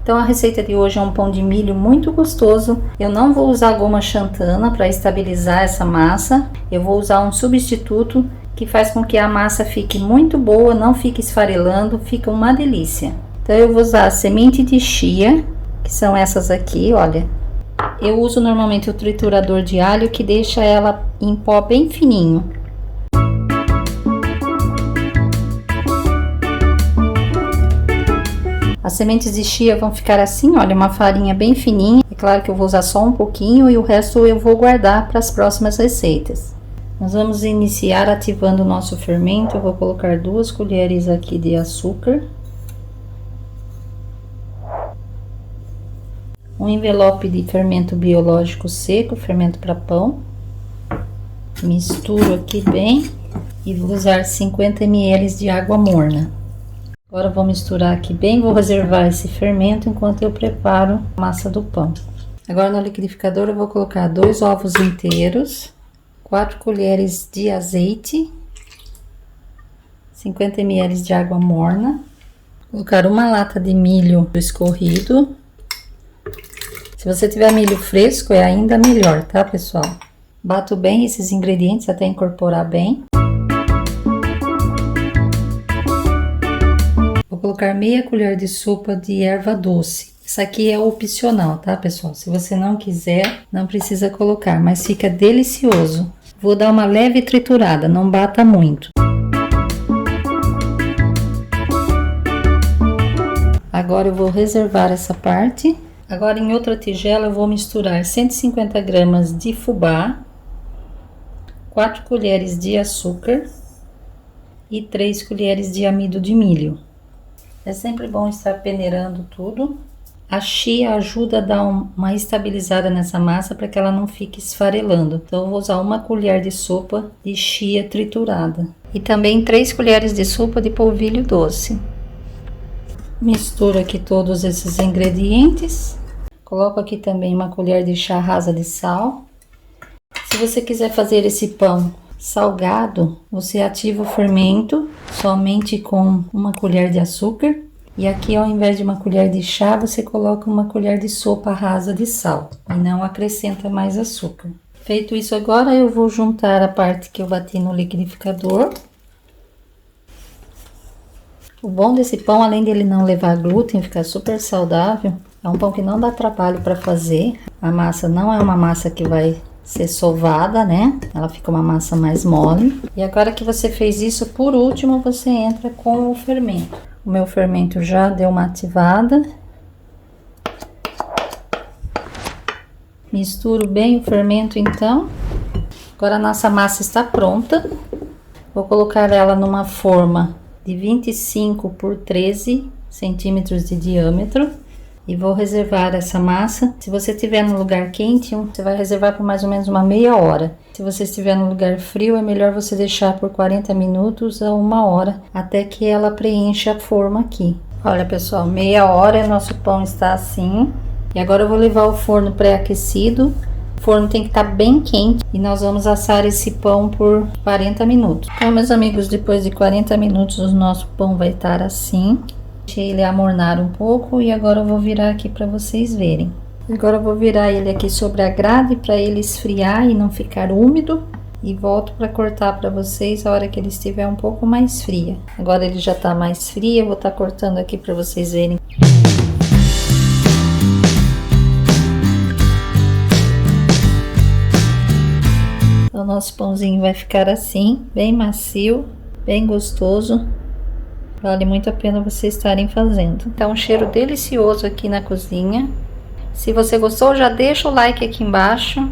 Então a receita de hoje é um pão de milho muito gostoso. Eu não vou usar goma xantana para estabilizar essa massa. Eu vou usar um substituto que faz com que a massa fique muito boa, não fique esfarelando, fica uma delícia. Então eu vou usar a semente de chia, que são essas aqui, olha. Eu uso normalmente o triturador de alho, que deixa ela em pó bem fininho. As sementes de chia vão ficar assim, olha, uma farinha bem fininha. É claro que eu vou usar só um pouquinho e o resto eu vou guardar para as próximas receitas. Nós vamos iniciar ativando o nosso fermento. Eu vou colocar 2 colheres aqui de açúcar. Um envelope de fermento biológico seco, fermento para pão. Misturo aqui bem e vou usar 50 ml de água morna. Agora vou misturar aqui bem, vou reservar esse fermento enquanto eu preparo a massa do pão. Agora no liquidificador eu vou colocar 2 ovos inteiros, 4 colheres de azeite, 50 ml de água morna, colocar uma lata de milho escorrido. Se você tiver milho fresco é ainda melhor, tá, pessoal? Bato bem esses ingredientes até incorporar bem. Vou colocar meia colher de sopa de erva doce. Isso aqui é opcional, tá, pessoal? Se você não quiser, não precisa colocar, mas fica delicioso. Vou dar uma leve triturada, não bata muito. Agora eu vou reservar essa parte. Agora em outra tigela eu vou misturar 150 gramas de fubá, 4 colheres de açúcar e 3 colheres de amido de milho. É sempre bom estar peneirando tudo. A chia ajuda a dar uma estabilizada nessa massa para que ela não fique esfarelando. Então eu vou usar 1 colher de sopa de chia triturada e também 3 colheres de sopa de polvilho doce. Misturo aqui todos esses ingredientes. Coloco aqui também 1 colher de chá rasa de sal. Se você quiser fazer esse pão salgado, você ativa o fermento somente com 1 colher de açúcar. E aqui, ao invés de 1 colher de chá, você coloca 1 colher de sopa rasa de sal. E não acrescenta mais açúcar. Feito isso agora, eu vou juntar a parte que eu bati no liquidificador. O bom desse pão, além dele não levar glúten, ficar super saudável, é um pão que não dá trabalho para fazer. A massa não é uma massa que vai ser sovada, né? Ela fica uma massa mais mole. E agora que você fez isso, por último, você entra com o fermento. O meu fermento já deu uma ativada. Misturo bem o fermento, então. Agora a nossa massa está pronta. Vou colocar ela numa forma de 25 por 13 centímetros de diâmetro. E vou reservar essa massa. Se você estiver no lugar quente, você vai reservar por mais ou menos uma meia hora. Se você estiver no lugar frio, é melhor você deixar por 40 minutos a 1 hora, até que ela preencha a forma aqui. Olha, pessoal, meia hora nosso pão está assim. E agora eu vou levar ao forno pré-aquecido. O forno tem que estar bem quente e nós vamos assar esse pão por 40 minutos. Então, meus amigos, depois de 40 minutos o nosso pão vai estar assim. Deixei ele amornar um pouco e agora eu vou virar aqui para vocês verem. Agora eu vou virar ele aqui sobre a grade para ele esfriar e não ficar úmido. E volto para cortar para vocês a hora que ele estiver um pouco mais fria. Agora ele já tá mais frio, eu vou estar cortando aqui para vocês verem. O nosso pãozinho vai ficar assim, bem macio, bem gostoso. Vale muito a pena vocês estarem fazendo. Tá um cheiro delicioso aqui na cozinha. Se você gostou, já deixa o like aqui embaixo.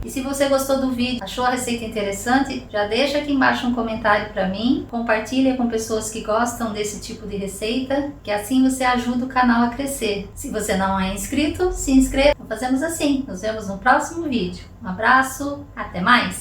E se você gostou do vídeo, achou a receita interessante, já deixa aqui embaixo um comentário para mim. Compartilha com pessoas que gostam desse tipo de receita, que assim você ajuda o canal a crescer. Se você não é inscrito, se inscreva. Fazemos assim. Nos vemos no próximo vídeo. Um abraço, até mais!